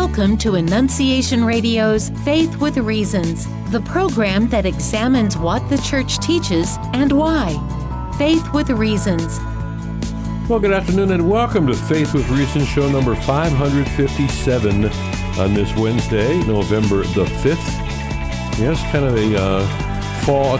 Welcome to Annunciation Radio's Faith with Reasons, the program that examines what the church teaches and why. Faith with Reasons. Well, good afternoon and welcome to Faith with Reasons, show number 557 on this Wednesday, November the 5th. Yes, kind of a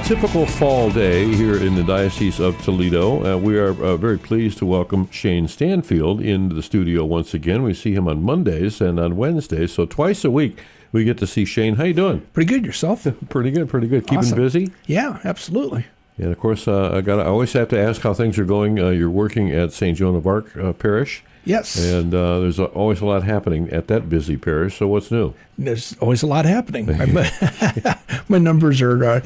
typical fall day here in the Diocese of Toledo. We are very pleased to welcome Shayne Stanfield into the studio once again. We see him on Mondays and on Wednesdays, so twice a week we get to see Shayne. How you doing? Pretty good. Yourself? Pretty good. Keeping Awesome. busy? Yeah, absolutely. And of course, I always have to ask how things are going. You're working at St. Joan of Arc Parish. Yes. And there's always a lot happening at that busy parish. So what's new? There's always a lot happening. My numbers are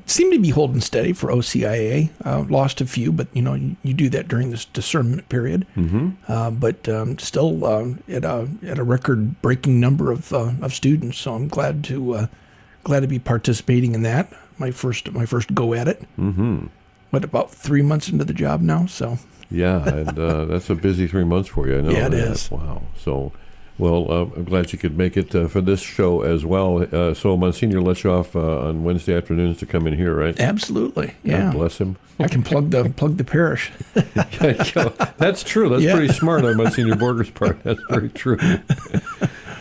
seem to be holding steady for OCIA. Lost a few, but you do that during this discernment period. Mm-hmm. But still at a record-breaking number of students. So I'm glad to be participating in that. My first go at it. Mm-hmm. About 3 months into the job now, so. Yeah, and that's a busy 3 months for you, I know. Yeah, it is. Wow. So, well, I'm glad you could make it for this show as well. So Monsignor lets you off on Wednesday afternoons to come in here, right? Absolutely, yeah. God bless him. I can plug the parish. That's true. That's pretty smart on Monsignor Borger's part. That's very true.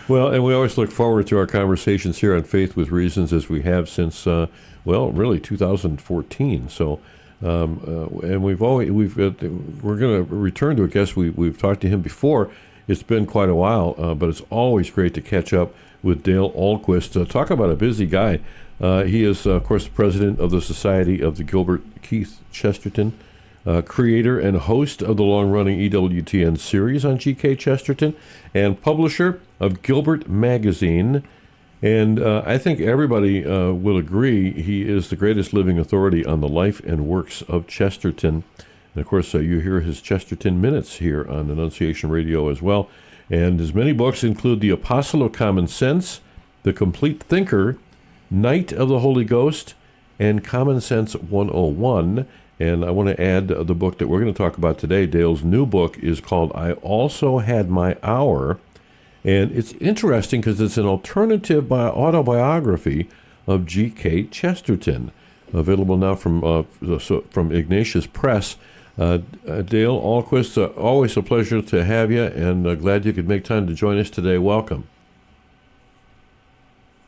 Well, and we always look forward to our conversations here on Faith with Reasons, as we have since, really 2014. So. And we're going to return to a guest we've talked to him before. It's been quite a while, but it's always great to catch up with Dale Ahlquist. Talk about a busy guy. He is, of course, the president of the Society of the Gilbert Keith Chesterton, creator and host of the long-running EWTN series on G.K. Chesterton, and publisher of Gilbert Magazine. And I think everybody will agree he is the greatest living authority on the life and works of Chesterton. And, of course, you hear his Chesterton Minutes here on Annunciation Radio as well. And his many books include The Apostle of Common Sense, The Complete Thinker, Knight of the Holy Ghost, and Common Sense 101. And I want to add the book that we're going to talk about today. Dale's new book is called I Also Had My Hour. And it's interesting because it's an alternative autobiography of G.K. Chesterton, available now from Ignatius Press. Dale Ahlquist, always a pleasure to have you, and glad you could make time to join us today. Welcome.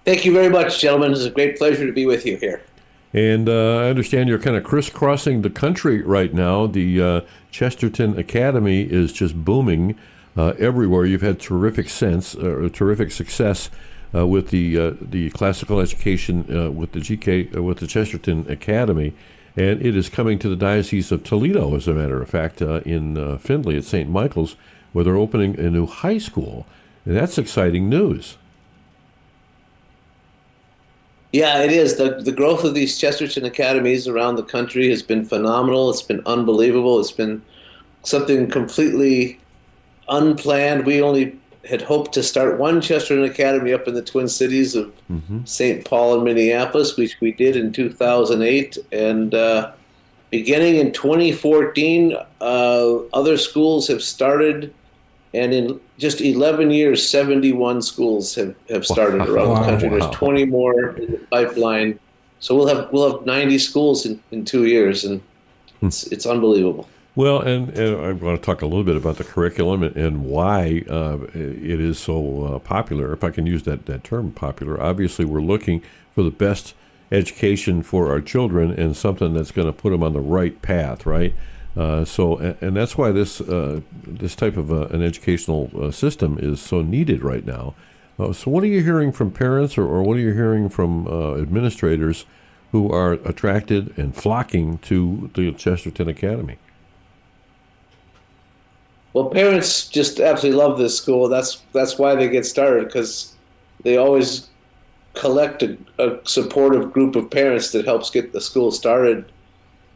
Thank you very much, gentlemen. It's a great pleasure to be with you here. And I understand you're kind of crisscrossing the country right now. The Chesterton Academy is just booming. Everywhere. You've had terrific success with the classical education with the Chesterton Academy, and it is coming to the Diocese of Toledo, as a matter of fact, in Findlay at St. Michael's, where they're opening a new high school, and that's exciting news. Yeah, it is. The growth of these Chesterton Academies around the country has been phenomenal. It's been unbelievable. It's been something completely unplanned. We only had hoped to start one Chesterton Academy up in the Twin Cities of St. Paul and Minneapolis, which we did in 2008. And beginning in 2014, other schools have started. And in just 11 years, 71 schools have started around the country. There's 20 more in the pipeline. So we'll have 90 schools in 2 years, and it's unbelievable. Well, and I want to talk a little bit about the curriculum and why it is so popular, if I can use that term, popular. Obviously, we're looking for the best education for our children and something that's going to put them on the right path, right? And that's why this type of an educational system is so needed right now. So what are you hearing from parents or what are you hearing from administrators who are attracted and flocking to the Chesterton Academy? Well, parents just absolutely love this school. That's why they get started, because they always collect a supportive group of parents that helps get the school started.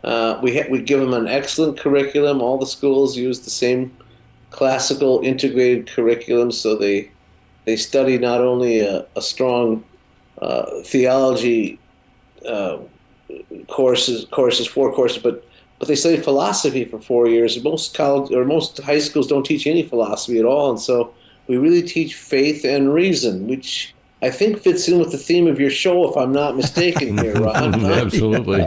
We give them an excellent curriculum. All the schools use the same classical integrated curriculum, so they study not only a strong theology courses, 4 courses, but they study philosophy for 4 years. Most college or most high schools don't teach any philosophy at all, and so we really teach faith and reason, which I think fits in with the theme of your show, if I'm not mistaken here, Ron. Absolutely.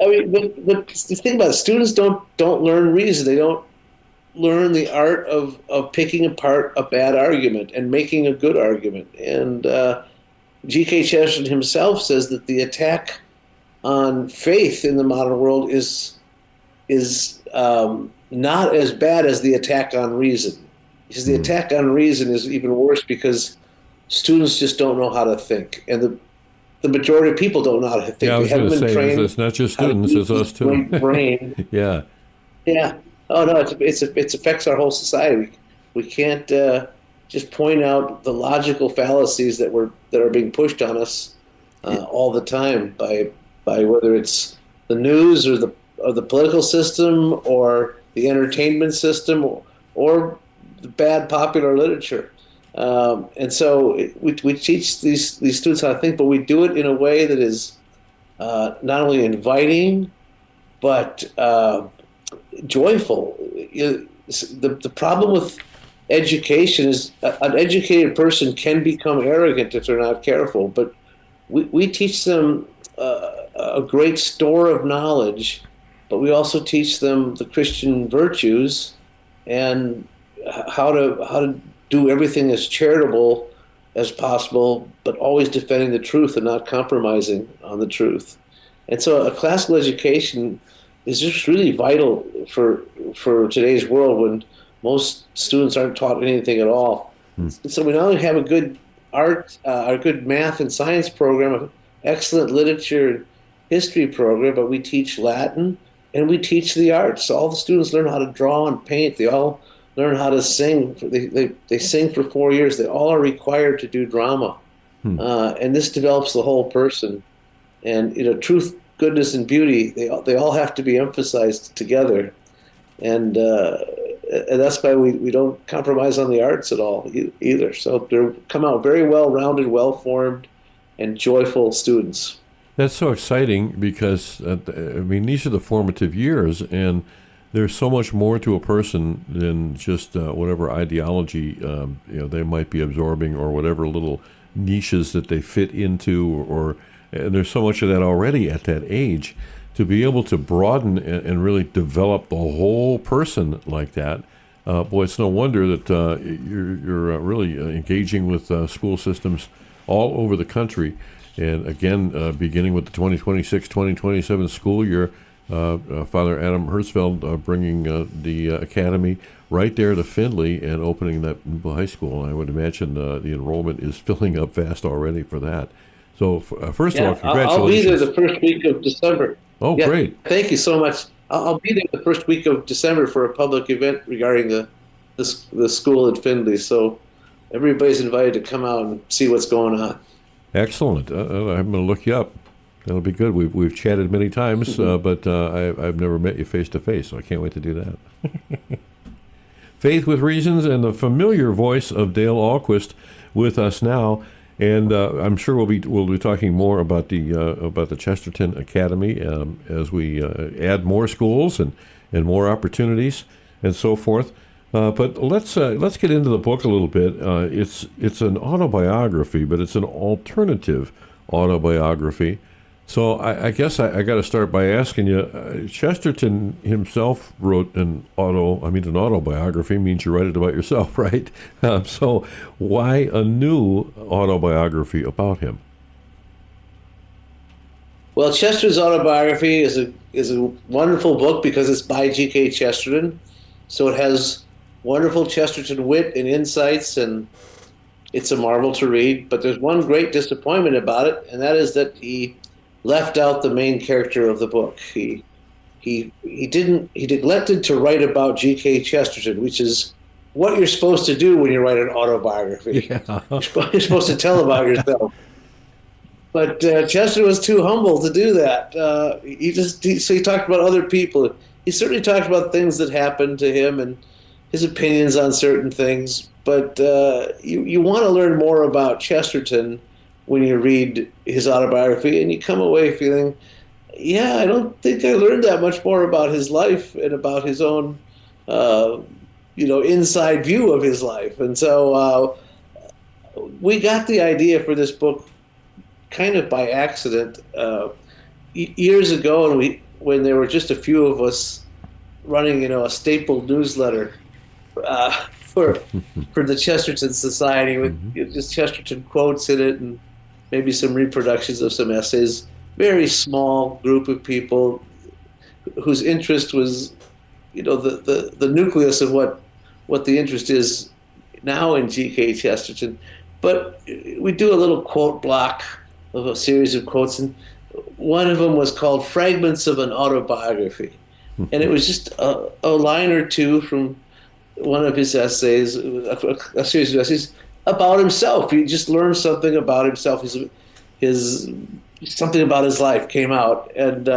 I mean, but the thing about it, students don't learn reason. They don't learn the art of picking apart a bad argument and making a good argument. And G.K. Chesterton himself says that the attack on faith in the modern world is not as bad as the attack on reason. He says the attack on reason is even worse because students just don't know how to think, and the majority of people don't know how to think. Yeah, I was going to say, it's not just students, it's us too. Brain. Yeah. Yeah. Oh no, it affects our whole society. We can't just point out the logical fallacies that are being pushed on us all the time by whether it's the news or the political system or the entertainment system or the bad popular literature. And so we teach these students how to think, but we do it in a way that is not only inviting but joyful. The problem with education is an educated person can become arrogant if they're not careful, but we teach them a great store of knowledge, but we also teach them the Christian virtues and how to do everything as charitable as possible, but always defending the truth and not compromising on the truth. And so a classical education is just really vital for today's world when most students aren't taught anything at all. So we not only have a good art, a good math and science program, an excellent literature and history program, but we teach Latin and we teach the arts. All the students learn how to draw and paint. They all learn how to sing. They sing for 4 years. They all are required to do drama. And this develops the whole person. And truth, goodness, and beauty, they all have to be emphasized together. And that's why we don't compromise on the arts at all either. So they come out very well-rounded, well-formed, and joyful students. That's so exciting because, these are the formative years, and there's so much more to a person than just whatever ideology they might be absorbing or whatever little niches that they fit into, and there's so much of that already at that age. To be able to broaden and really develop the whole person like that, it's no wonder that you're really engaging with school systems all over the country. And again, beginning with the 2026-2027 school year, Father Adam Hertzfeld bringing the academy right there to Findlay and opening that high school. And I would imagine the enrollment is filling up fast already for that. So first of all, congratulations. I'll be there the first week of December. Oh, yeah, great. Thank you so much. I'll be there the first week of December for a public event regarding the school at Findlay. So everybody's invited to come out and see what's going on. Excellent. I'm going to look you up. That'll be good. We've chatted many times, but I've never met you face to face, so I can't wait to do that. Faith with Reasons and the familiar voice of Dale Ahlquist with us now, and I'm sure we'll be talking more about the Chesterton Academy as we add more schools and more opportunities and so forth. But let's get into the book a little bit. It's an autobiography, but it's an alternative autobiography. So I guess I got to start by asking you, Chesterton himself wrote an autobiography means you write it about yourself, right? So why a new autobiography about him? Well, Chesterton's autobiography is a wonderful book because it's by G.K. Chesterton. So it has wonderful Chesterton wit and insights, and it's a marvel to read. But there's one great disappointment about it, and that is that he left out the main character of the book. He neglected to write about G.K. Chesterton, which is what you're supposed to do when you write an autobiography. Yeah. You're supposed to tell about yourself. But Chesterton was too humble to do that. So he talked about other people. He certainly talked about things that happened to him and his opinions on certain things. But you want to learn more about Chesterton when you read his autobiography, and you come away feeling, I don't think I learned that much more about his life and about his own inside view of his life. And so we got the idea for this book kind of by accident years ago, and when there were just a few of us running, a staple newsletter for the Chesterton Society with just Chesterton quotes in it and maybe some reproductions of some essays. Very small group of people whose interest was, the nucleus of what the interest is now in G.K. Chesterton. But we do a little quote block of a series of quotes, and one of them was called Fragments of an Autobiography. And it was just a line or two from one of his essays, a series of essays about himself. He just learned something about himself. His something about his life came out, and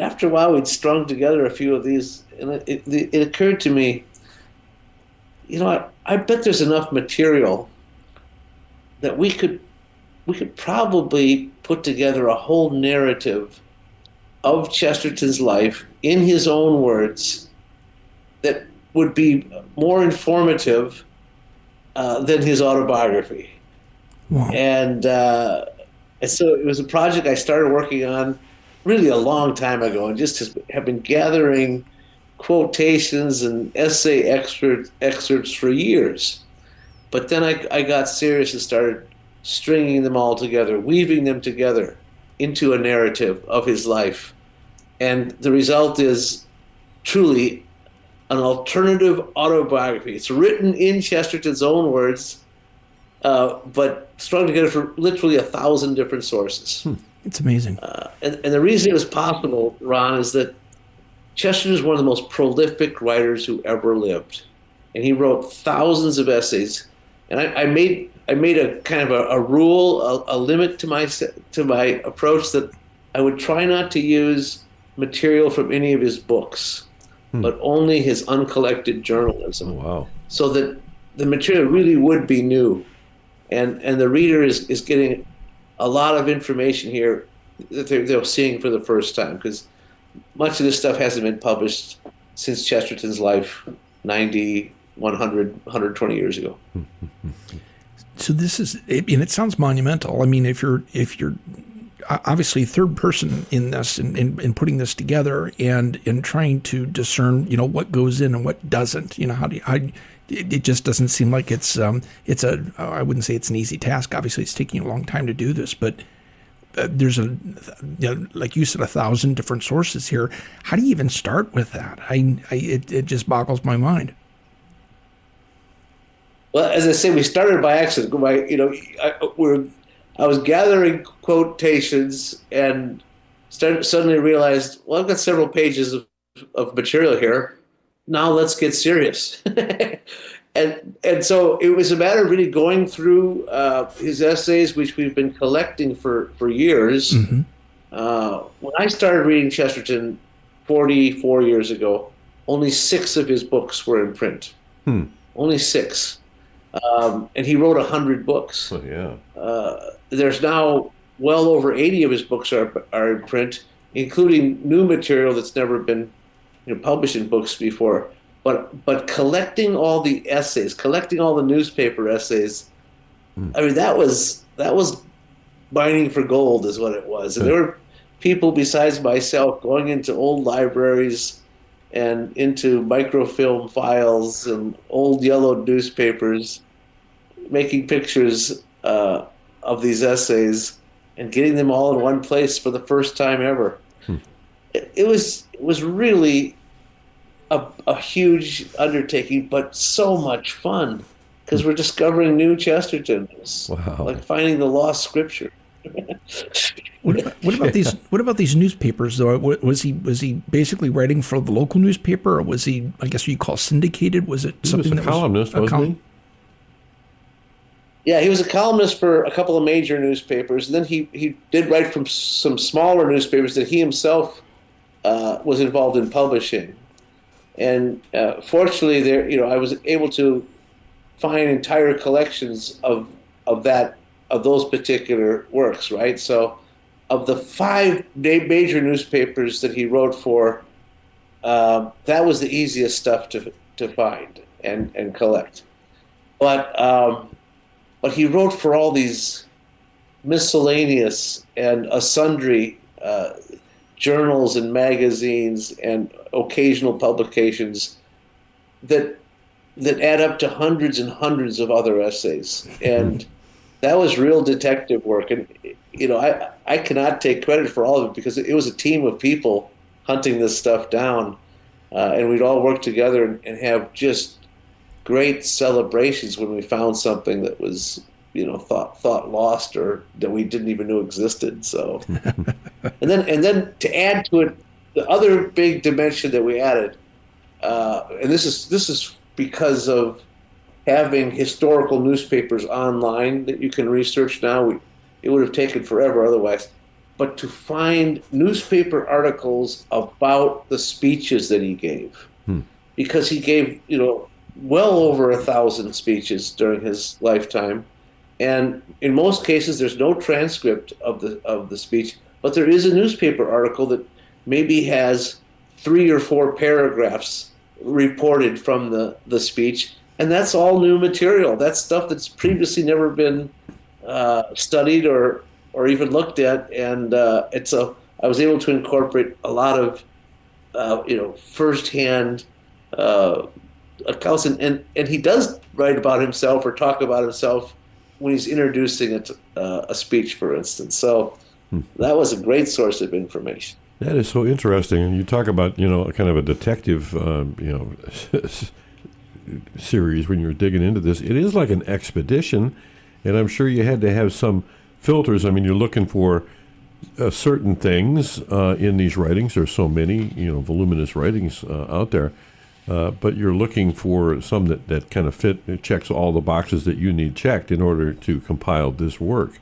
after a while, we'd strung together a few of these, and it occurred to me, I bet there's enough material that we could probably put together a whole narrative of Chesterton's life in his own words that would be more informative than his autobiography. Wow. And so it was a project I started working on really a long time ago, and just have been gathering quotations and essay excerpts for years. But then I got serious and started stringing them all together, weaving them together into a narrative of his life. And the result is truly an alternative autobiography. It's written in Chesterton's own words, but strung together from literally 1,000 different sources. It's amazing. And the reason it was possible, Ron, is that Chesterton is one of the most prolific writers who ever lived. And he wrote thousands of essays. And I made a kind of a rule, a limit to my approach, that I would try not to use material from any of his books, but only his uncollected journalism. Oh, wow. So that the material really would be new. And the reader is getting a lot of information here that they're seeing for the first time, because much of this stuff hasn't been published since Chesterton's life 90, 100, 120 years ago. So this is, and it sounds monumental. I mean, if you're obviously third person in this, in putting this together and in trying to discern, what goes in and what doesn't, it just doesn't seem like it's I wouldn't say it's an easy task. Obviously, it's taking a long time to do this, but there's like you said, 1,000 different sources here. How do you even start with that? It just boggles my mind. Well, as I say, we started by accident. I was gathering quotations and suddenly realized, well, I've got several pages of material here. Now let's get serious. And so it was a matter of really going through his essays, which we've been collecting for years. Mm-hmm. When I started reading Chesterton 44 years ago, only 6 of his books were in print. Only 6. And he wrote 100 books. Oh, yeah. There's now well over 80 of his books are in print, including new material that's never been published in books before. But collecting all the essays, collecting all the newspaper essays, I mean, that was mining for gold is what it was. And there were people besides myself going into old libraries and into microfilm files and old yellowed newspapers, making pictures of these essays and getting them all in one place for the first time ever. It was really a huge undertaking, but so much fun, because we're discovering new Chesterton. Wow. Like finding the lost scripture. What about these newspapers though? Was he basically writing for the local newspaper, or was he, I guess you call syndicated? Was it something that was a columnist, wasn't he? Yeah, he was a columnist for a couple of major newspapers, and then he did write from some smaller newspapers that he himself was involved in publishing. And fortunately, I was able to find entire collections of those particular works. Right, so of the 5 major newspapers that he wrote for, that was the easiest stuff to find and collect. But he wrote for all these miscellaneous and sundry journals and magazines and occasional publications that add up to hundreds and hundreds of other essays. And that was real detective work. And, I cannot take credit for all of it because it was a team of people hunting this stuff down. And we'd all work together and have just great celebrations when we found something that was, thought lost or that we didn't even know existed. So, and then to add to it, the other big dimension that we added, and this is because of having historical newspapers online that you can research now. It would have taken forever otherwise. But to find newspaper articles about the speeches that he gave, because he gave, well over 1,000 speeches during his lifetime. And in most cases, there's no transcript of the speech, but there is a newspaper article that maybe has 3 or 4 paragraphs reported from the speech, and that's all new material. That's stuff that's previously never been studied or even looked at, and I was able to incorporate a lot of firsthand accounts, and he does write about himself or talk about himself when he's introducing a speech, for instance. So that was a great source of information. That is so interesting. And you talk about, kind of a detective, series when you're digging into this. It is like an expedition, and I'm sure you had to have some filters. I mean, you're looking for certain things in these writings. There's so many, voluminous writings out there. But you're looking for some that kind of it checks all the boxes that you need checked in order to compile this work.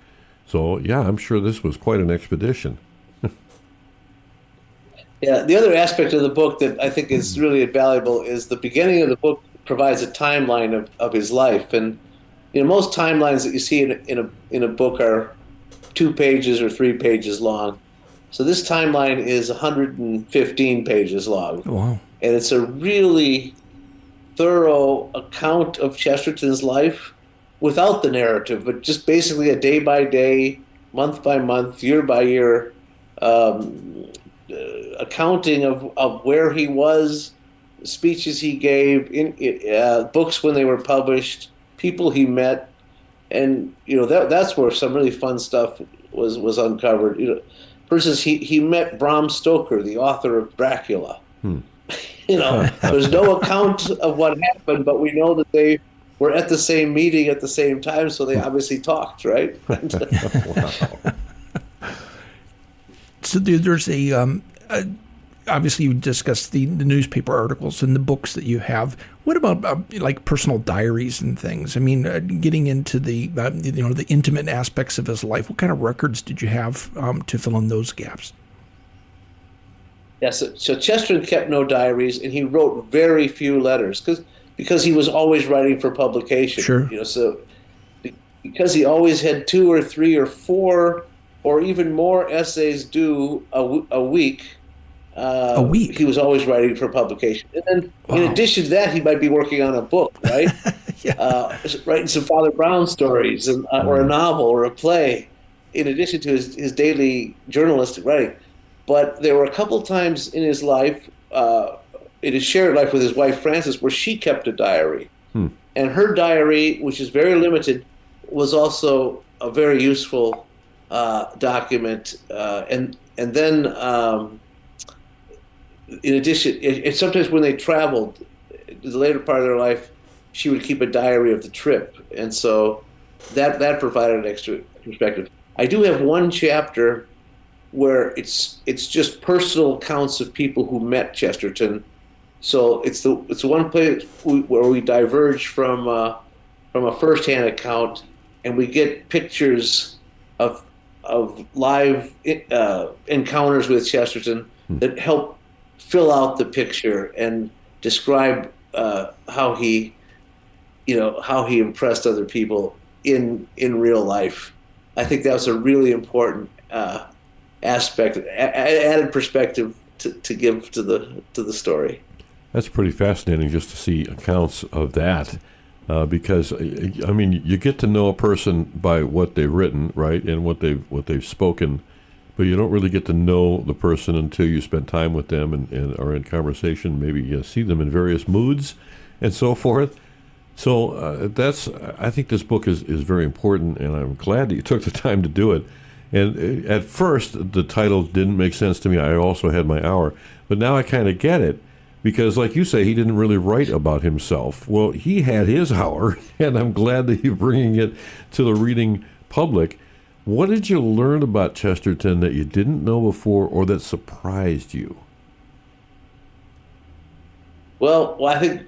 So, yeah, I'm sure this was quite an expedition. Yeah, the other aspect of the book that I think is really invaluable is the beginning of the book provides a timeline of his life. And, most timelines that you see in a book are 2 pages or 3 pages long. So this timeline is 115 pages long. Wow. And it's a really thorough account of Chesterton's life without the narrative, but just basically a day by day, month by month, year by year accounting of where he was, speeches he gave, books when they were published, people he met. And, that's where some really fun stuff was uncovered. For instance, he met Bram Stoker, the author of Dracula. There's no account of what happened, but we know that they were at the same meeting at the same time, so they obviously talked, right? Wow. So there's obviously you discussed the newspaper articles and the books that you have. What about like personal diaries and things? I mean, getting into the the intimate aspects of his life. What kind of records did you have to fill in those gaps? Yes, so Chesterton kept no diaries, and he wrote very few letters because he was always writing for publication. Sure. So because he always had 2 or 3 or 4 or even more essays due a week. A week? He was always writing for publication. And then in addition to that, he might be working on a book, right? Yeah. Writing some Father Brown stories or a novel or a play in addition to his daily journalistic writing. But there were a couple times in his life, in his shared life with his wife, Frances, where she kept a diary. And her diary, which is very limited, was also a very useful document. And then in addition, and sometimes when they traveled, the later part of their life, she would keep a diary of the trip. And so that provided an extra perspective. I do have one chapter where it's just personal accounts of people who met Chesterton. So it's the one place where we diverge from a firsthand account, and we get pictures of live encounters with Chesterton that help fill out the picture and describe how he impressed other people in real life. I think that was a really important aspect, added perspective to give to the story. That's pretty fascinating just to see accounts of that. Because I mean, you get to know a person by what they've written, right, and what they've spoken, but you don't really get to know the person until you spend time with them and are in conversation. Maybe you see them in various moods and so forth. So I think this book is very important, and I'm glad that you took the time to do it. And at first, the title didn't make sense to me. I also had my hour, but now I kind of get it. Because, like you say, he didn't really write about himself. Well, he had his hour, and I'm glad that you're bringing it to the reading public. What did you learn about Chesterton that you didn't know before, or that surprised you? Well, I think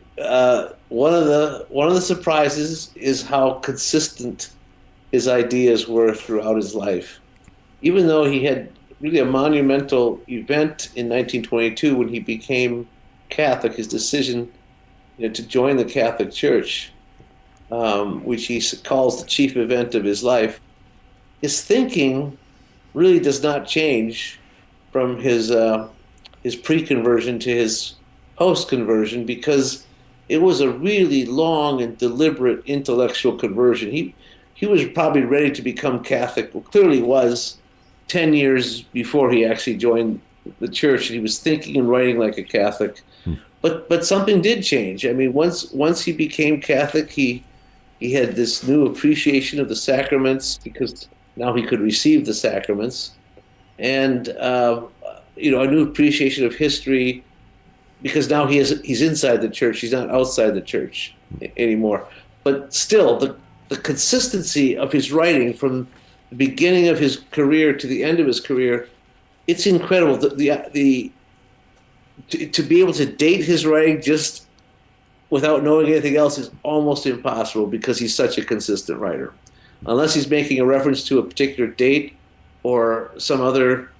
one of the surprises is how consistent his ideas were throughout his life. Even though he had really a monumental event in 1922 when he became Catholic, his decision to join the Catholic Church, which he calls the chief event of his life, his thinking really does not change from his pre-conversion to his post-conversion, because it was a really long and deliberate intellectual conversion. He was probably ready to become Catholic, well, clearly was 10 years before he actually joined the church, and he was thinking and writing like a Catholic. But something did change. I mean, once he became Catholic, he had this new appreciation of the sacraments, because now he could receive the sacraments, and a new appreciation of history, because now he's inside the church. He's not outside the church anymore. But still, the consistency of his writing from the beginning of his career to the end of his career, it's incredible. To be able to date his writing just without knowing anything else is almost impossible, because he's such a consistent writer. Unless he's making a reference to a particular date or some other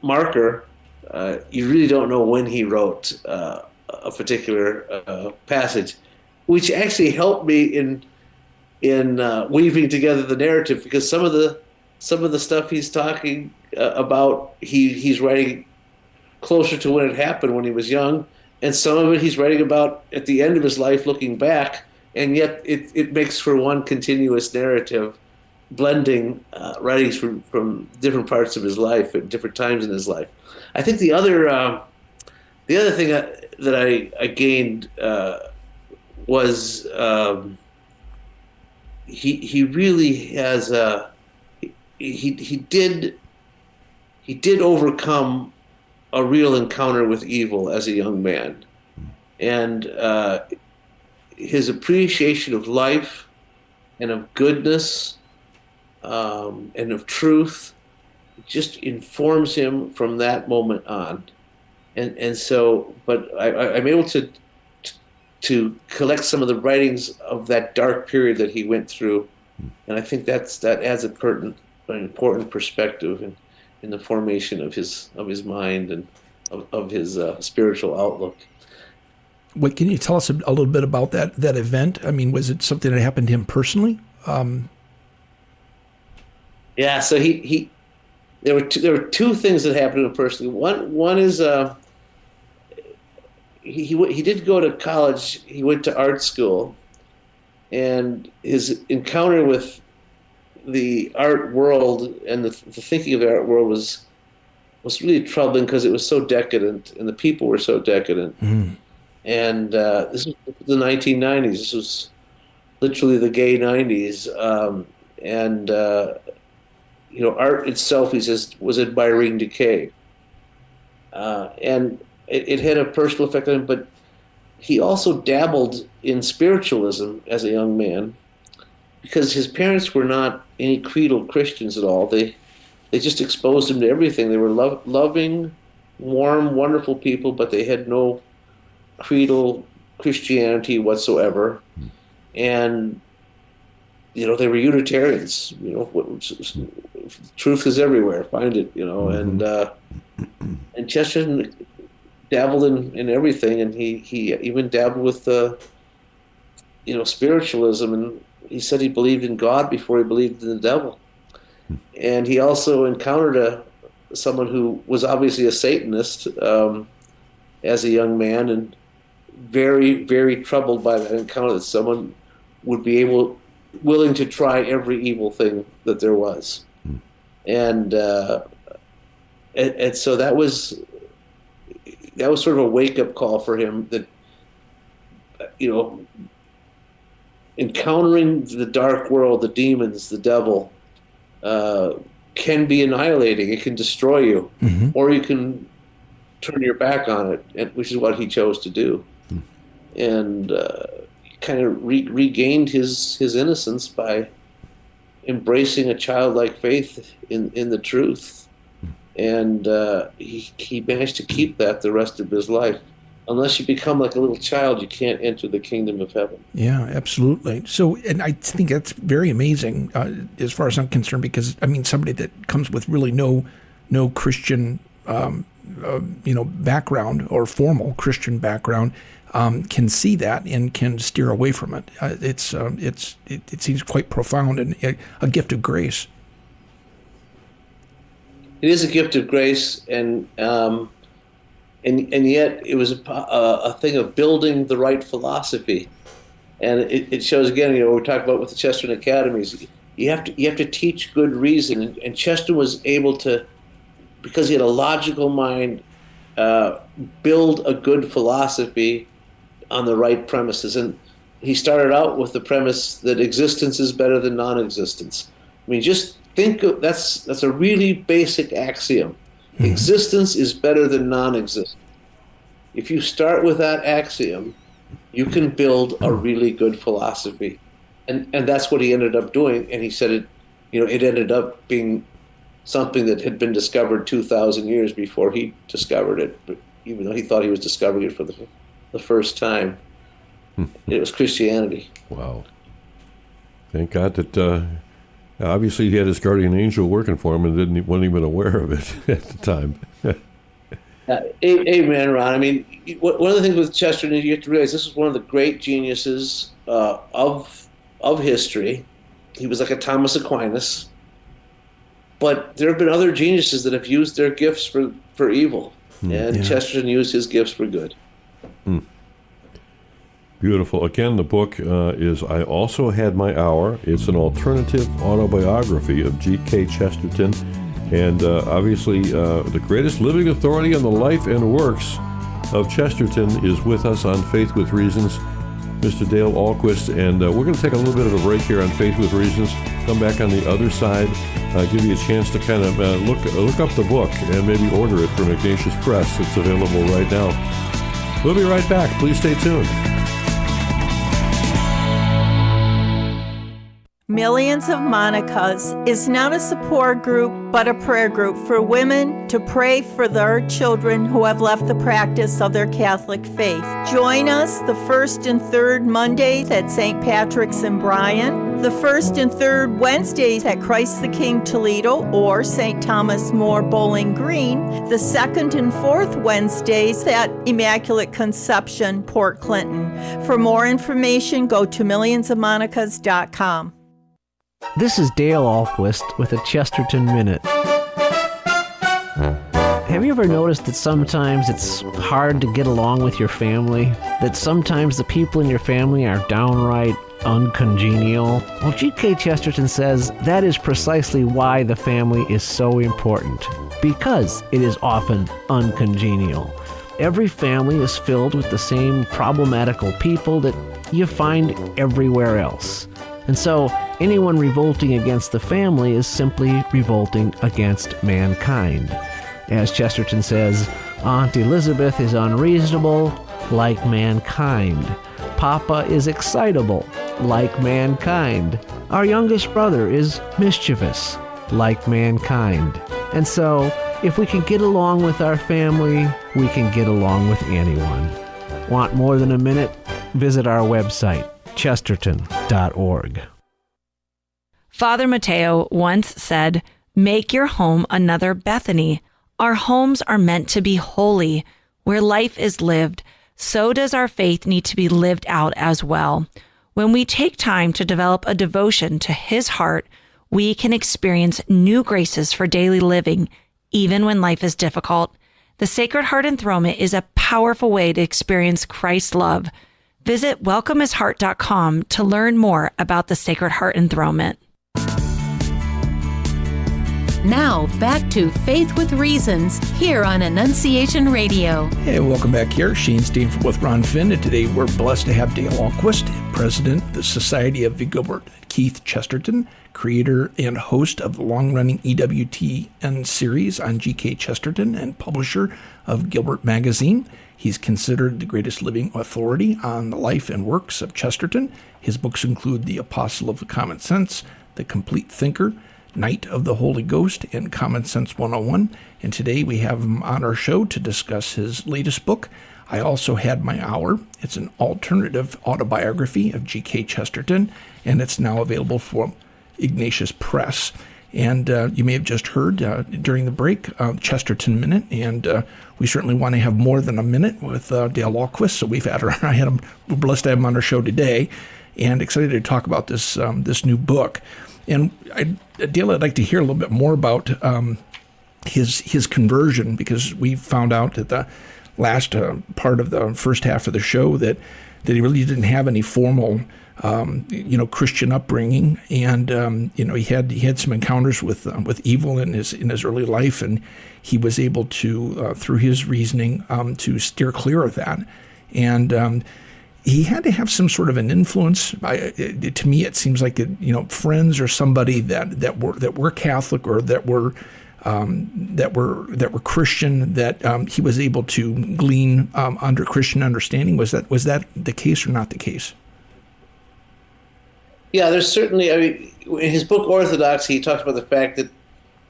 marker, you really don't know when he wrote a particular passage, which actually helped me in weaving together the narrative, because some of the stuff he's talking about, he's writing closer to when it happened when he was young, and some of it he's writing about at the end of his life looking back, and yet it makes for one continuous narrative, blending writings from different parts of his life at different times in his life. I think the other thing that I gained was he really has he did overcome a real encounter with evil as a young man, and his appreciation of life and of goodness and of truth just informs him from that moment on, and so. But I'm able to collect some of the writings of that dark period that he went through, and I think that adds an important perspective in the formation of his mind and of his spiritual outlook. What can you tell us a little bit about that event? I mean, was it something that happened to him personally? Yeah, so there were two things that happened to him personally. One is he did go to college. He went to art school, and his encounter with the art world and the thinking of the art world was really troubling, because it was so decadent and the people were so decadent. And this was the 1990s. This was literally the gay 90s. Art itself, he says, was admiring decay. And it had a personal effect on him, but he also dabbled in spiritualism as a young man, because his parents were not any creedal Christians at all. They just exposed him to everything. They were loving, warm, wonderful people, but they had no creedal Christianity whatsoever. And they were Unitarians. Truth is everywhere. Find it. And Chesterton dabbled in everything, and he even dabbled with spiritualism, and he said he believed in God before he believed in the devil. And he also encountered someone who was obviously a Satanist, as a young man, and very, very troubled by that encounter that someone would be willing to try every evil thing that there was. And so that was sort of a wake-up call for him, that, encountering the dark world, the demons, the devil, can be annihilating. It can destroy you, or you can turn your back on it, which is what he chose to do. And kind of regained his innocence by embracing a childlike faith in the truth. And he managed to keep that the rest of his life. Unless you become like a little child, you can't enter the kingdom of heaven. Yeah, absolutely. So, and I think that's very amazing as far as I'm concerned, because, I mean, somebody that comes with really no Christian, background, or formal Christian background, can see that and can steer away from it. It seems quite profound and a gift of grace. It is a gift of grace, and yet it was a thing of building the right philosophy. And it shows again, we talk about with the Chesterton Academies, you have to teach good reason. And Chesterton was able to, because he had a logical mind, build a good philosophy on the right premises. And he started out with the premise that existence is better than non-existence. I mean, just think of, that's a really basic axiom. Existence is better than non-existence. If you start with that axiom, you can build a really good philosophy. And that's what he ended up doing. And he said it ended up being something that had been discovered 2,000 years before he discovered it. But even though he thought he was discovering it for the first time, it was Christianity. Wow. Thank God that obviously he had his guardian angel working for him and wasn't even aware of it at the time. Amen, Ron. I mean, one of the things with Chesterton is you have to realize this is one of the great geniuses of history. He was like a Thomas Aquinas. But there have been other geniuses that have used their gifts for evil. And Chesterton used his gifts for good. Beautiful. Again, the book is I Also Had My Hour. It's an alternative autobiography of G.K. Chesterton. And obviously, the greatest living authority on the life and works of Chesterton is with us on Faith with Reasons, Mr. Dale Ahlquist. And we're going to take a little bit of a break here on Faith with Reasons, come back on the other side, give you a chance to kind of look up the book and maybe order it from Ignatius Press. It's available right now. We'll be right back. Please stay tuned. Millions of Monicas is not a support group, but a prayer group for women to pray for their children who have left the practice of their Catholic faith. Join us the first and third Mondays at St. Patrick's in Bryan, the first and third Wednesdays at Christ the King Toledo or St. Thomas More Bowling Green, the second and fourth Wednesdays at Immaculate Conception, Port Clinton. For more information, go to millionsofmonicas.com. This is Dale Ahlquist with a Chesterton Minute. Have you ever noticed that sometimes it's hard to get along with your family? That sometimes the people in your family are downright uncongenial? Well, G.K. Chesterton says that is precisely why the family is so important, because it is often uncongenial. Every family is filled with the same problematical people that you find everywhere else. And so anyone revolting against the family is simply revolting against mankind. As Chesterton says, Aunt Elizabeth is unreasonable, like mankind. Papa is excitable, like mankind. Our youngest brother is mischievous, like mankind. And so, if we can get along with our family, we can get along with anyone. Want more than a minute? Visit our website, chesterton.org. Father Mateo once said, "Make your home another Bethany." Our homes are meant to be holy. Where life is lived, so does our faith need to be lived out as well. When we take time to develop a devotion to His heart, we can experience new graces for daily living, even when life is difficult. The Sacred Heart Enthronement is a powerful way to experience Christ's love. Visit welcomehisheart.com to learn more about the Sacred Heart Enthronement. Now, back to Faith with Reasons here on Annunciation Radio. Hey, welcome back here. Shayne Stanford with Ron Finn, and today we're blessed to have Dale Ahlquist, President of the Society of Gilbert Keith Chesterton, creator and host of the long-running EWTN series on G.K. Chesterton, and publisher of Gilbert Magazine. He's considered the greatest living authority on the life and works of Chesterton. His books include The Apostle of the Common Sense, The Complete Thinker, Knight of the Holy Ghost, and Common Sense 101. And today we have him on our show to discuss his latest book, I Also Had My Hour. It's an alternative autobiography of G.K. Chesterton, and it's now available from Ignatius Press. And you may have just heard during the break, Chesterton Minute, and we certainly want to have more than a minute with Dale Ahlquist. So we're blessed to have him on our show today, and excited to talk about this new book. And Dale, I'd like to hear a little bit more about his conversion, because we found out at the last part of the first half of the show that he really didn't have any formal Christian upbringing, and he had some encounters with evil in his early life, and he was able to through his reasoning to steer clear of that, and he had to have some sort of an influence. To me, it seems like friends or somebody that were Catholic or that were Christian, that he was able to glean under Christian understanding. Was that the case or not the case? Yeah, there's certainly. In his book Orthodoxy, he talks about the fact that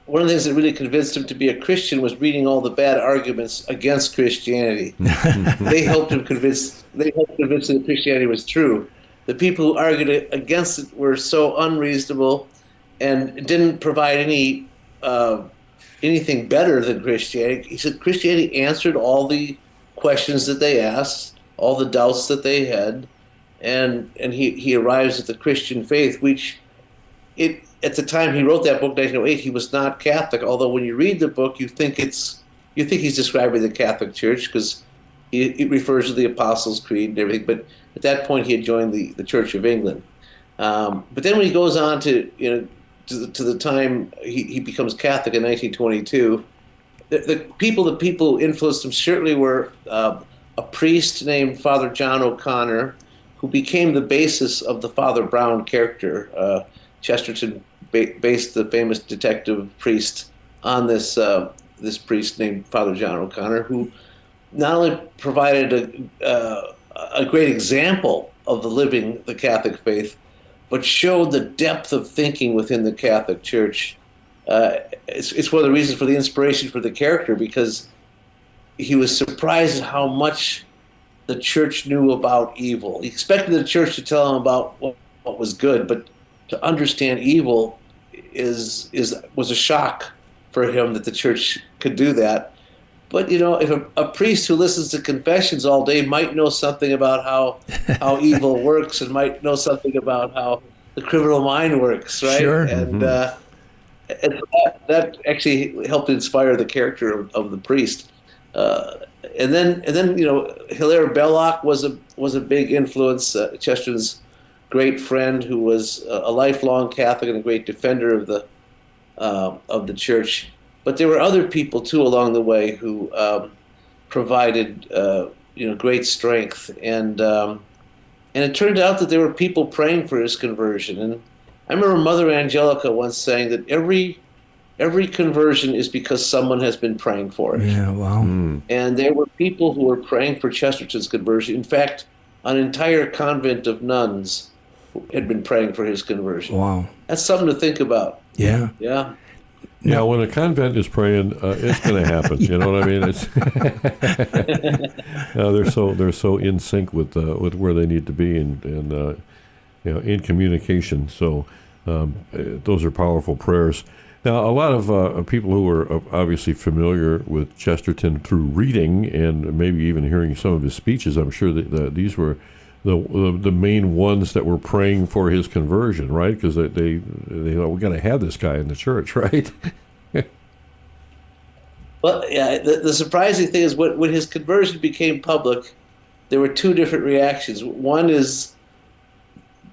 one of the things that really convinced him to be a Christian was reading all the bad arguments against Christianity. They helped him convince that Christianity was true. The people who argued against it were so unreasonable and didn't provide anything better than Christianity. He said Christianity answered all the questions that they asked, all the doubts that they had, and he arrives at the Christian faith, which at the time he wrote that book, 1908, he was not Catholic. Although when you read the book, you think he's describing the Catholic Church, because he refers to the Apostles' Creed and everything. But at that point, he had joined the Church of England. But then when he goes on to the time he becomes Catholic in 1922, the people who influenced him certainly were a priest named Father John O'Connor, who became the basis of the Father Brown character. Chesterton based the famous detective priest on this priest named Father John O'Connor, who not only provided a great example of living the Catholic faith, but showed the depth of thinking within the Catholic Church. It's one of the reasons for the inspiration for the character, because he was surprised at how much the Church knew about evil. He expected the Church to tell him about what was good, but to understand evil was a shock for him that the Church could do that. But if a priest who listens to confessions all day might know something about how evil works, and might know something about how the criminal mind works, right? Sure. And that actually helped inspire the character of the priest. And then Hilaire Belloc was a big influence. Chesterton's great friend, who was a lifelong Catholic and a great defender of the Church. But there were other people too along the way who provided great strength, and it turned out that there were people praying for his conversion. And I remember Mother Angelica once saying that every conversion is because someone has been praying for it. Yeah, wow. And there were people who were praying for Chesterton's conversion. In fact, an entire convent of nuns had been praying for his conversion. Wow. That's something to think about. Yeah. Yeah. Yeah, when a convent is praying, it's going to happen. You know what I mean? It's they're so in sync with where they need to be, and in communication. So those are powerful prayers. Now, a lot of people who are obviously familiar with Chesterton through reading and maybe even hearing some of his speeches, I'm sure that these were the main ones that were praying for his conversion, right? Because they thought, we got to have this guy in the church, right? Well, yeah, the surprising thing is when his conversion became public, there were two different reactions. One is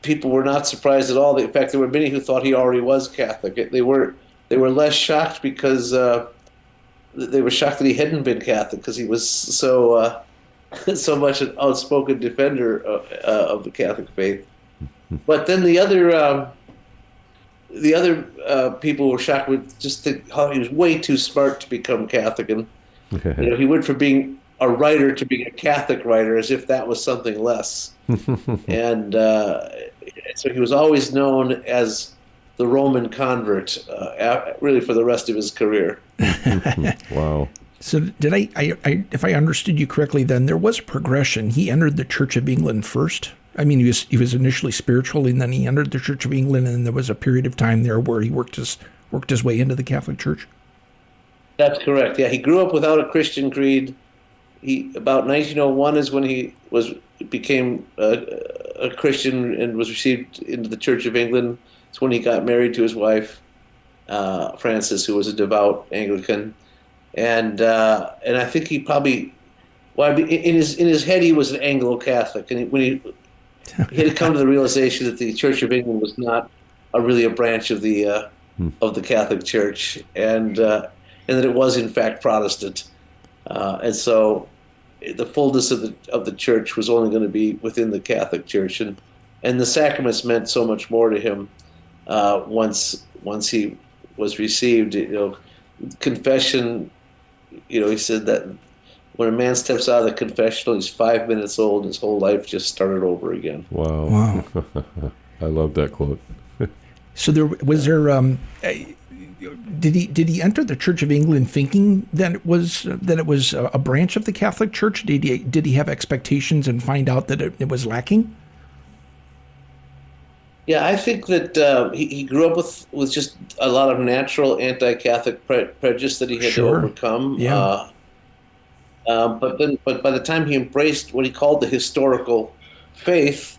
people were not surprised at all. In fact, there were many who thought he already was Catholic. They were less shocked because they were shocked that he hadn't been Catholic because he was so so much an outspoken defender of the Catholic faith. But then the other people were shocked with just how he was way too smart to become Catholic, and he went from being a writer to being a Catholic writer as if that was something less. And so he was always known as the Roman convert, really for the rest of his career. Wow. So did I, if I understood you correctly, then there was a progression. He entered the Church of England first. I mean, he was initially spiritual, and then he entered the Church of England, and there was a period of time there where he worked his way into the Catholic Church. That's correct. Yeah, he grew up without a Christian creed. About 1901 is when he became a Christian and was received into the Church of England. It's when he got married to his wife, Frances, who was a devout Anglican, and I think he probably, in his head he was an Anglo-Catholic, and when he had come to the realization that the Church of England was not really a branch of the Catholic Church, and that it was in fact Protestant, and so the fullness of the Church was only going to be within the Catholic Church, and the sacraments meant so much more to him once he was received. Confession. He said that when a man steps out of the confessional, he's 5 minutes old. His whole life just started over again. Wow. I love that quote. So did he enter the Church of England thinking that it was a branch of the Catholic Church? Did he have expectations and find out that it was lacking? Yeah, I think that he grew up with just a lot of natural anti-Catholic prejudice that he had to overcome. Yeah. But by the time he embraced what he called the historical faith,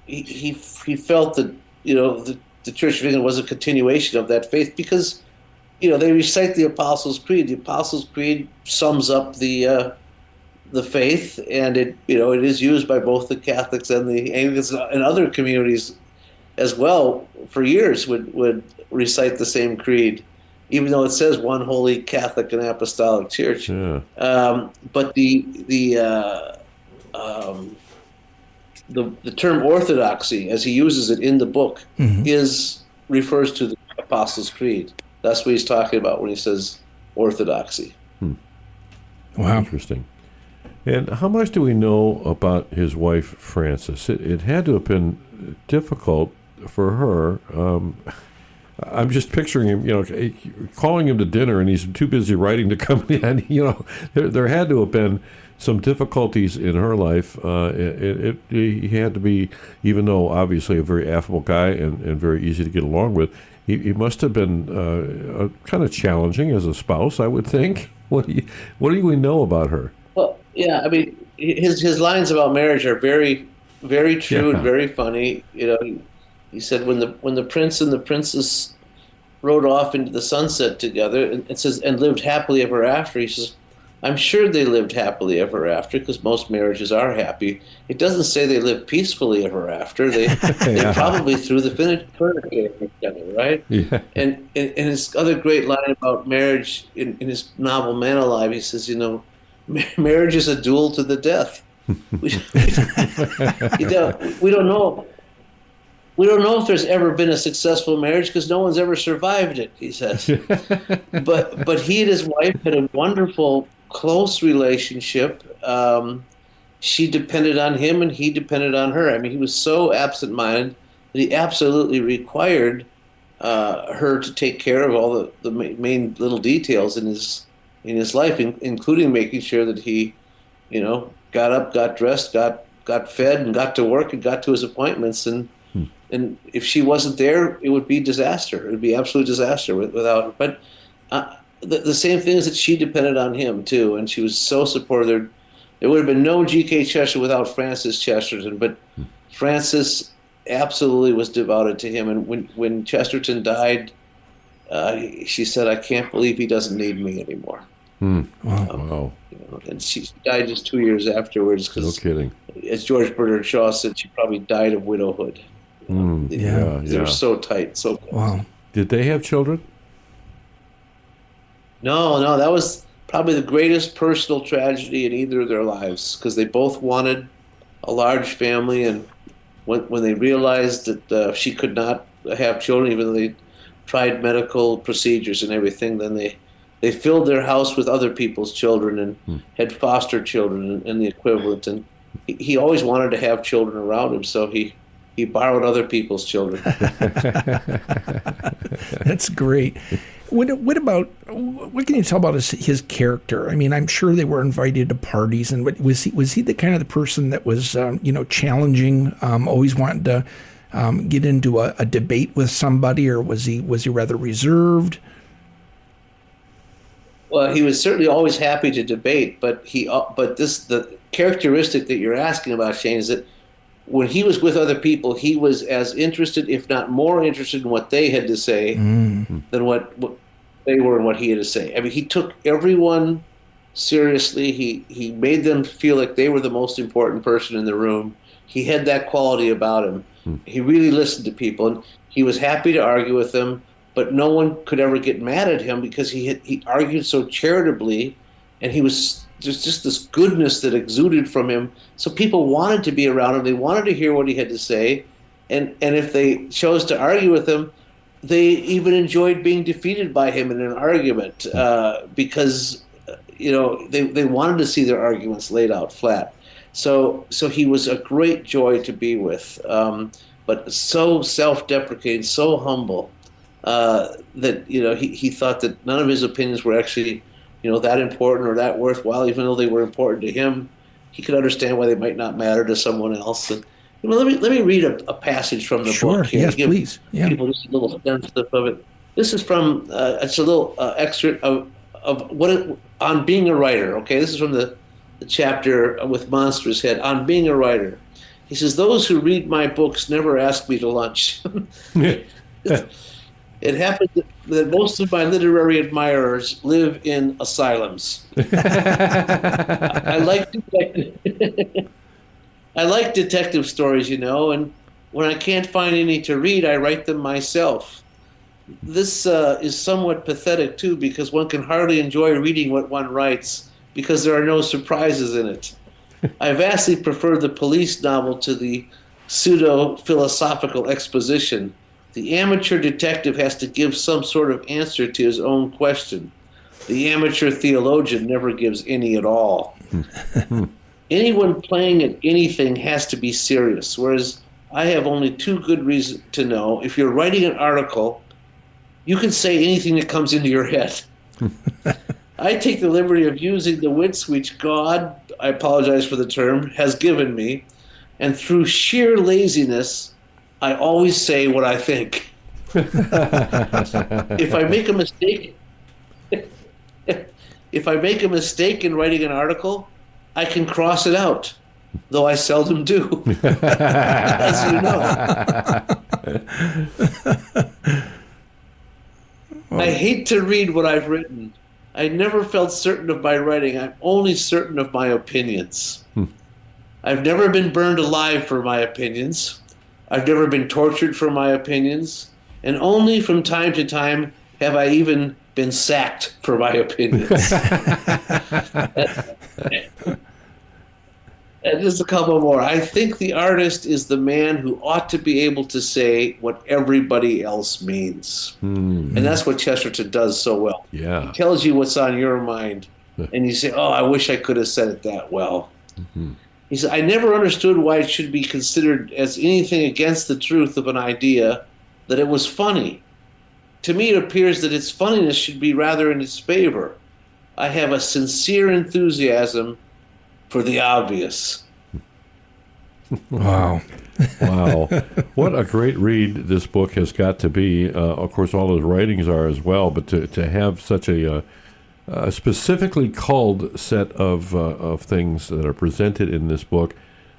he felt that the Church of England was a continuation of that faith because they recite the Apostles' Creed. The Apostles' Creed sums up the faith, and it is used by both the Catholics and the Anglicans and other communities as well. For years would recite the same creed, even though it says one holy Catholic and Apostolic Church. Yeah. But the term orthodoxy, as he uses it in the book, refers to the Apostles' Creed. That's what he's talking about when he says orthodoxy. Wow. Interesting. And how much do we know about his wife, Frances? It had to have been difficult for her. I'm just picturing him, calling him to dinner, and he's too busy writing to come in. There had to have been some difficulties in her life. He had to be, even though obviously a very affable guy and very easy to get along with, he must have been kind of challenging as a spouse, I would think. What do we know about her? Well, yeah, I mean, his lines about marriage are very, very true and very funny. He said when the prince and the princess rode off into the sunset together, and it says, and lived happily ever after. He says, I'm sure they lived happily ever after because most marriages are happy. It doesn't say they lived peacefully ever after. They probably threw the furniture together, right? Yeah. And his other great line about marriage in his novel Man Alive, he says, marriage is a duel to the death. We don't know. We don't know if there's ever been a successful marriage because no one's ever survived it, he says. But he and his wife had a wonderful, close relationship. She depended on him and he depended on her. I mean, he was so absent-minded that he absolutely required her to take care of all the main little details in his life, including making sure that he, got up, got dressed, got fed, and got to work and got to his appointments. And if she wasn't there, it would be disaster. It would be absolute disaster without her. But the same thing is that she depended on him, too, and she was so supportive. There would have been no G.K. Chesterton without Frances Chesterton, but Frances absolutely was devoted to him. And when Chesterton died, she said, I can't believe he doesn't need me anymore. Wow. And she died just 2 years afterwards. No kidding. As George Bernard Shaw said, she probably died of widowhood. They were so tight, so close. Wow. Did they have children? No, that was probably the greatest personal tragedy in either of their lives, because they both wanted a large family, and when they realized that she could not have children, even though they tried medical procedures and everything, then they filled their house with other people's children and had foster children and the equivalent. And he always wanted to have children around him, so he borrowed other people's children. That's great. What can you tell about his character? I mean, I'm sure they were invited to parties, and was he the kind of the person that was challenging, always wanting to get into a debate with somebody, or was he rather reserved? Well, he was certainly always happy to debate, but the characteristic that you're asking about, Shayne, is that when he was with other people, he was as interested, if not more interested, in what they had to say than what they were and what he had to say. I mean, he took everyone seriously. He made them feel like they were the most important person in the room. He had that quality about him. He really listened to people, and he was happy to argue with them, but no one could ever get mad at him because he argued so charitably, and he was just this goodness that exuded from him. So people wanted to be around him. They wanted to hear what he had to say. And if they chose to argue with him, they even enjoyed being defeated by him in an argument because, they wanted to see their arguments laid out flat. So he was a great joy to be with, but so self-deprecating, so humble that, he thought that none of his opinions were actually that important or that worthwhile, even though they were important to him. He could understand why they might not matter to someone else. And let me read a passage from the book here. Yes, please. Yeah. People just a little sense of it. This is from it's a little excerpt of on being a writer. Okay, this is from the chapter with Monstrous Head on being a writer. He says, "Those who read my books never ask me to lunch." It happens that most of my literary admirers live in asylums. I like detective stories, and when I can't find any to read, I write them myself. This is somewhat pathetic, too, because one can hardly enjoy reading what one writes because there are no surprises in it. I vastly prefer the police novel to the pseudo-philosophical exposition. The amateur detective has to give some sort of answer to his own question. The amateur theologian never gives any at all. Anyone playing at anything has to be serious, whereas I have only two good reasons to know. If you're writing an article, you can say anything that comes into your head. I take the liberty of using the wits which God, I apologize for the term, has given me, and through sheer laziness, I always say what I think. If I make a mistake in writing an article, I can cross it out, though I seldom do, as you know. I hate to read what I've written. I never felt certain of my writing. I'm only certain of my opinions. I've never been burned alive for my opinions. I've never been tortured for my opinions, and only from time to time have I even been sacked for my opinions. And just a couple more. I think the artist is the man who ought to be able to say what everybody else means. And that's what Chesterton does so well. Yeah. He tells you what's on your mind, and you say, oh, I wish I could have said it that well. He said, I never understood why it should be considered as anything against the truth of an idea that it was funny. To me, it appears that its funniness should be rather in its favor. I have a sincere enthusiasm for the obvious. Wow. Wow. What a great read this book has got to be. Of course, all his writings are as well, but to have such a specifically culled set of things that are presented in this book,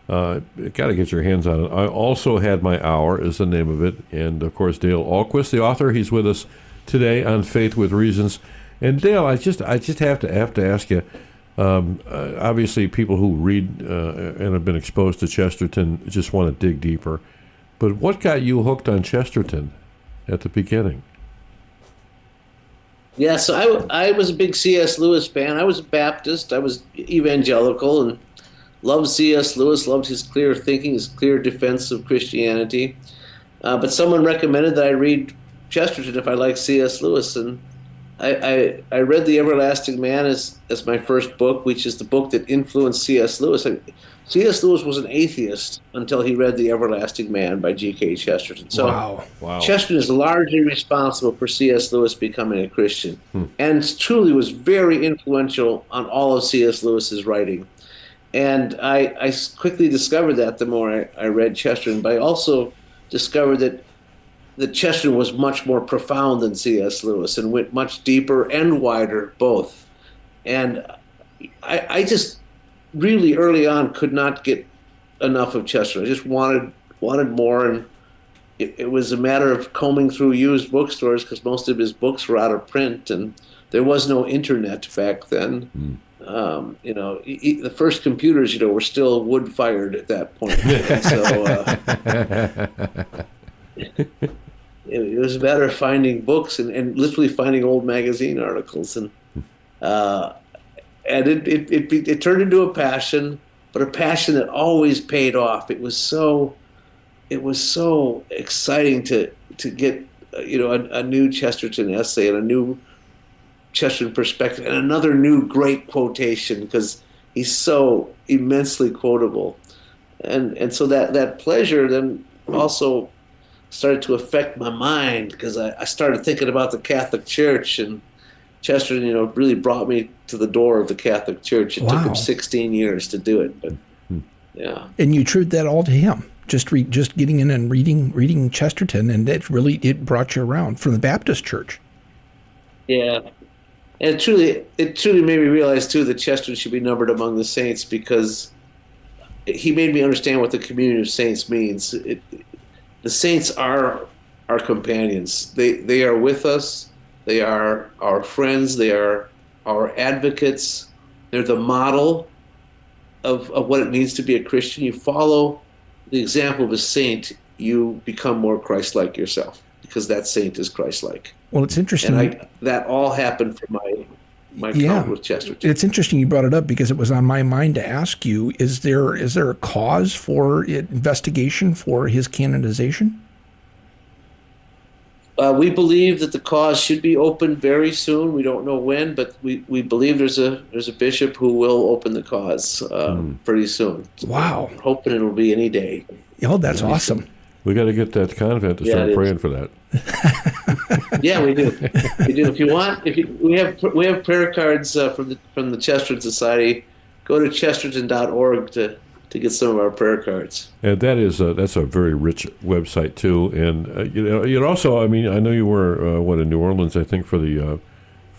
got to get your hands on it. I Also Had My Hour is the name of it. And, of course, Dale Ahlquist, the author, he's with us today on Faith with Reasons. And Dale, I just have to ask you. Obviously, people who read and have been exposed to Chesterton just want to dig deeper. But what got you hooked on Chesterton at the beginning? Yeah, so I was a big C.S. Lewis fan. I was a Baptist. I was evangelical and loved C.S. Lewis, loved his clear thinking, his clear defense of Christianity. But someone recommended that I read Chesterton if I liked C.S. Lewis, and I read The Everlasting Man as my first book, which is the book that influenced C.S. Lewis. C.S. Lewis was an atheist until he read The Everlasting Man by G.K. Chesterton. So Wow. Chesterton is largely responsible for C.S. Lewis becoming a Christian, and truly was very influential on all of C.S. Lewis's writing. And I quickly discovered that the more I read Chesterton, but I also discovered that Chesterton was much more profound than C.S. Lewis and went much deeper and wider, both. And I just really early on could not get enough of Chesterton. I just wanted more, and it was a matter of combing through used bookstores because most of his books were out of print, and there was no internet back then. The first computers, were still wood-fired at that point. So it was a matter of finding books and literally finding old magazine articles, and it turned into a passion, but a passion that always paid off. It was so exciting to get a new Chesterton essay and a new Chesterton perspective and another new great quotation, because he's so immensely quotable, and so that pleasure then also started to affect my mind, because I started thinking about the Catholic Church, and Chesterton, really brought me to the door of the Catholic Church. It took him 16 years to do it, but yeah. And you attribute that all to him, just getting in and reading Chesterton, and it brought you around from the Baptist Church. Yeah, and it truly made me realize too that Chesterton should be numbered among the saints, because he made me understand what the community of saints means. The saints are our companions. They are with us. They are our friends. They are our advocates. They're the model of what it means to be a Christian. You follow the example of a saint, you become more Christ-like yourself, because that saint is Christ-like. Well, it's interesting. And that all happened from my encounter with Chesterton. It's interesting you brought it up, because it was on my mind to ask you, is there a cause for investigation for his canonization? We believe that the cause should be opened very soon. We don't know when, but we believe there's a bishop who will open the cause pretty soon. Wow. We're hoping it'll be any day. Oh, that's awesome. We got to get that convent to start praying for that. Yeah, we do. We do. If you want, we have prayer cards from the Chesterton Society. Go to chesterton.org to get some of our prayer cards. And that's a very rich website too. And you also, I know you were in New Orleans, I think, for the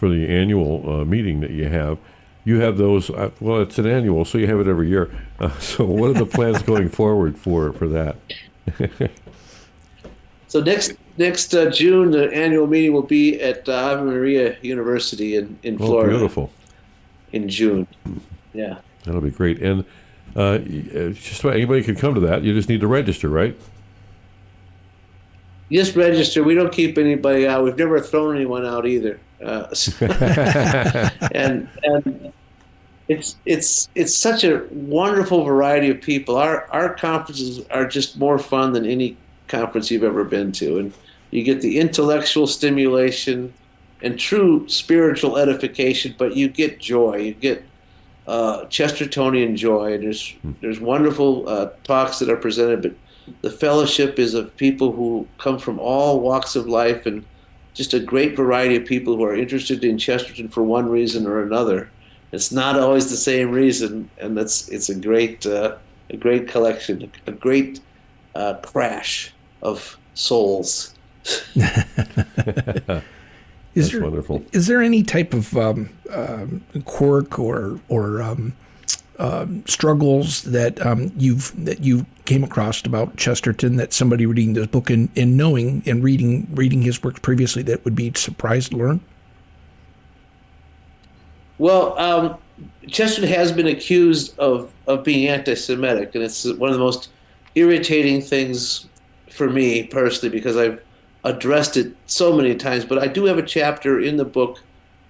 annual meeting that you have. You have those. Well, it's an annual, so you have it every year. So what are the plans going forward for that? So next June, the annual meeting will be at Ave Maria University in Florida. Beautiful. In June. Yeah. That'll be great. And just about anybody can come to that. You just need to register, right? Just register. We don't keep anybody out. We've never thrown anyone out either. And it's such a wonderful variety of people. Our conferences are just more fun than any conference you've ever been to, and you get the intellectual stimulation and true spiritual edification, but you get joy. You get Chestertonian joy. There's wonderful talks that are presented, but the fellowship is of people who come from all walks of life, and just a great variety of people who are interested in Chesterton for one reason or another. It's not always the same reason, and it's a great collection, a great crash of souls. That's wonderful. Is there any type of quirk or struggles that you came across about Chesterton that somebody reading this book and knowing and reading his works previously that would be surprised to learn? Well, Chesterton has been accused of being anti-Semitic, and it's one of the most irritating things for me personally because I've addressed it so many times. But I do have a chapter in the book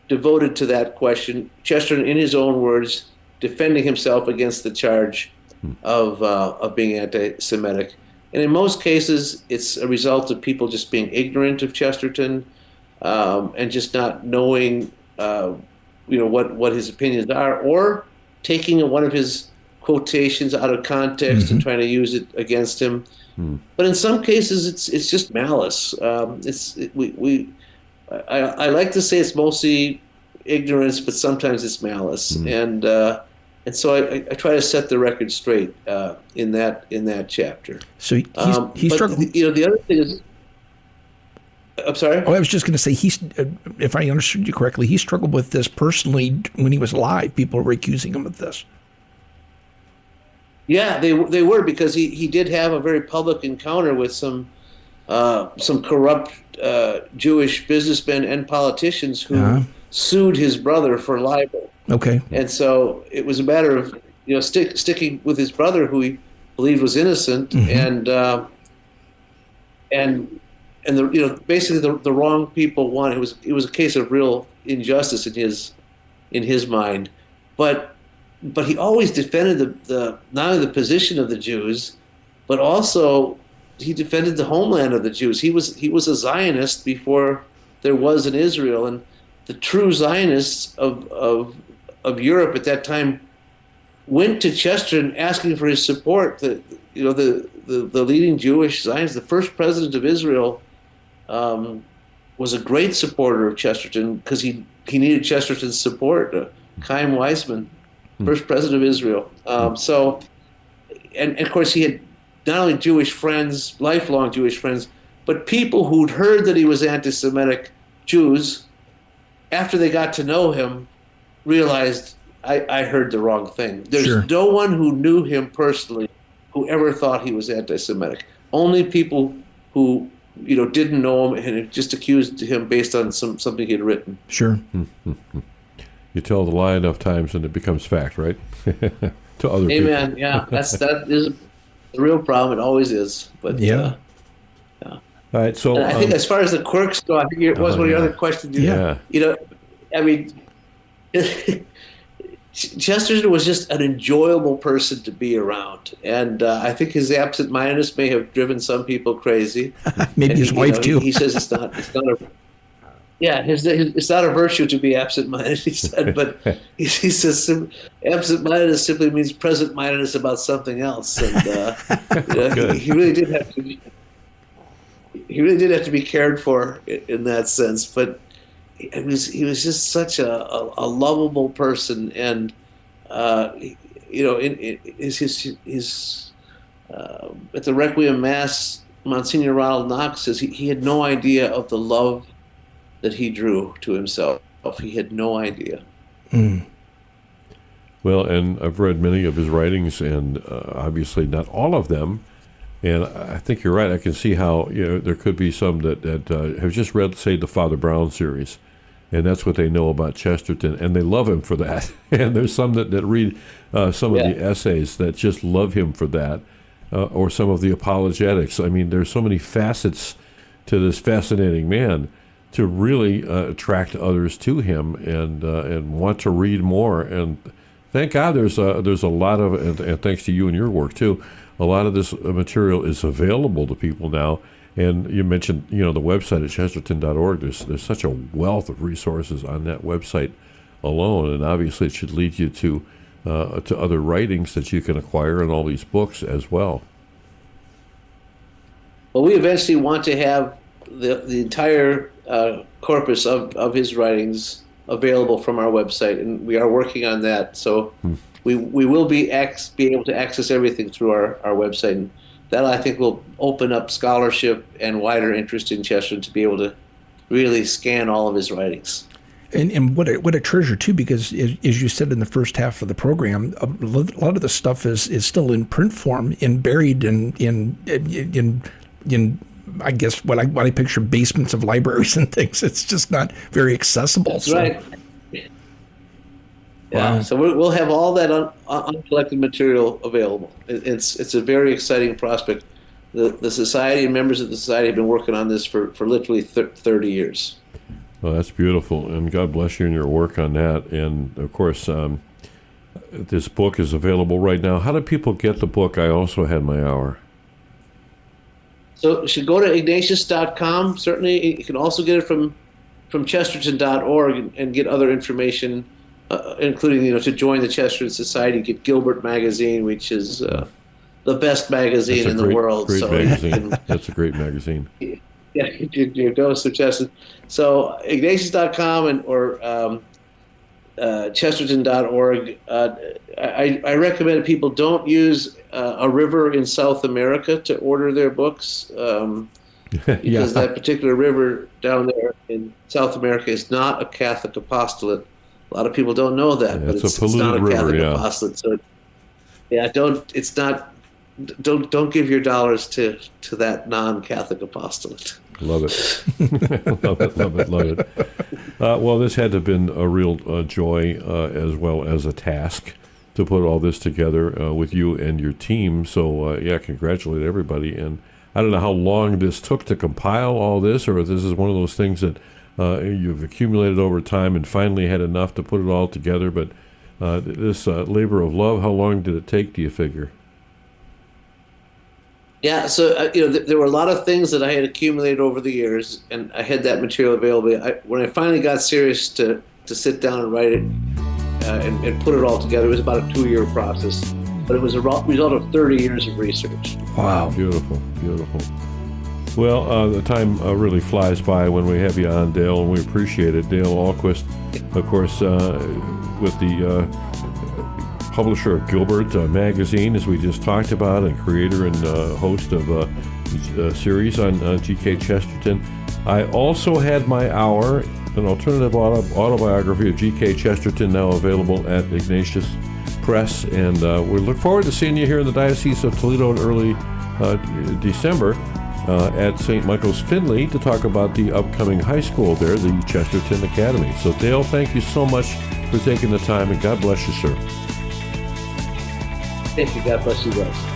devoted to that question. Chesterton, in his own words, defending himself against the charge of being anti-Semitic. And in most cases, it's a result of people just being ignorant of Chesterton and just not knowing what his opinions are, or taking one of his quotations out of context and trying to use it against him. But in some cases, it's just malice. I like to say it's mostly ignorance, but sometimes it's malice, and so I try to set the record straight in that chapter. So he struggled. The other thing is. I'm sorry? Oh, I was just going to say, if I understood you correctly, he struggled with this personally when he was alive. People were accusing him of this. Yeah, they were, because he did have a very public encounter with some corrupt Jewish businessmen and politicians who sued his brother for libel. Okay. And so it was a matter of sticking with his brother, who he believed was innocent, and basically the wrong people won. It was a case of real injustice in his mind, but he always defended not only the position of the Jews, but also he defended the homeland of the Jews. He was a Zionist before there was an Israel, and the true Zionists of Europe at that time went to Chesterton asking for his support. The leading Jewish Zionists, the first president of Israel, was a great supporter of Chesterton because he needed Chesterton's support. Chaim Weizmann, first president of Israel. And of course he had not only Jewish friends, lifelong Jewish friends, but people who'd heard that he was anti-Semitic, Jews, after they got to know him, realized I heard the wrong thing. There's no one who knew him personally who ever thought he was anti-Semitic. Only people who didn't know him and just accused him based on something he'd written. Sure. You tell the lie enough times and it becomes fact, right? To other people. Amen. Yeah, that is the real problem. It always is. But yeah. All right. So I think as far as the quirks go, I think it was one of your other questions. Yeah. I mean, Chesterton was just an enjoyable person to be around, and I think his absent-mindedness may have driven some people crazy. Maybe his wife too. He says it's not a virtue to be absent-minded. He said, but he says absent-mindedness simply means present-mindedness about something else, and he really did have to be. He really did have to be cared for in that sense, but he was just such a lovable person, and in his at the Requiem Mass, Monsignor Ronald Knox says he had no idea of the love that he drew to himself. He had no idea. Well, and I've read many of his writings, and obviously not all of them. And I think you're right. I can see how there could be some that have just read, say, the Father Brown series, and that's what they know about Chesterton, and they love him for that. And there's some that read some of the essays that just love him for that, or some of the apologetics. I mean, there's so many facets to this fascinating man to really attract others to him and want to read more. And thank God there's a lot of, and thanks to you and your work too, a lot of this material is available to people now. And you mentioned, the website at chesterton.org. There's such a wealth of resources on that website alone, and obviously it should lead you to other writings that you can acquire and all these books as well. Well, we eventually want to have the entire corpus of his writings available from our website, and we are working on that. So we will be able to access everything through our website, and that I think will open up scholarship and wider interest in Chesterton to be able to really scan all of his writings. And what a treasure too, because as you said in the first half of the program, a lot of the stuff is still in print form and buried in I guess what I picture basements of libraries and things. It's just not very accessible. That's right. Yeah, so we'll have all that uncollected material available. It's a very exciting prospect. The society and members of the society have been working on this for literally 30 years. Well, that's beautiful, and God bless you in your work on that. And, of course, this book is available right now. How do people get the book, I Also Had My Hour? So you should go to Ignatius.com. Certainly, you can also get it from Chesterton.org and get other information, including, to join the Chesterton Society, get Gilbert Magazine, which is the best magazine in the world. Great magazine. That's a great magazine. Yeah, your dose of Chesterton. So Ignatius.com or Chesterton.org. I recommend people don't use a river in South America to order their books because that particular river down there in South America is not a Catholic apostolate. A lot of people don't know that, but it's not a Catholic apostolate. So don't give your dollars to that non-Catholic apostolate. Love it. Love it. Well, this had to have been a real joy as well as a task to put all this together with you and your team. So, congratulate everybody. And I don't know how long this took to compile all this, or if this is one of those things that you've accumulated over time and finally had enough to put it all together. But this labor of love, how long did it take, do you figure? Yeah, so there were a lot of things that I had accumulated over the years, and I had that material available. When I finally got serious to sit down and write it and put it all together, it was about a 2-year process. But it was a result of 30 years of research. Wow. Beautiful. Well, the time really flies by when we have you on, Dale, and we appreciate it. Dale Ahlquist, of course, with the publisher of Gilbert Magazine, as we just talked about, and creator and host of a series on G.K. Chesterton. I Also Had My Hour, an alternative autobiography of G.K. Chesterton, now available at Ignatius Press. And we look forward to seeing you here in the Diocese of Toledo in early December at St. Michael's Findlay to talk about the upcoming high school there, the Chesterton Academy. So, Dale, thank you so much for taking the time, and God bless you, sir. Thank you. God bless you guys.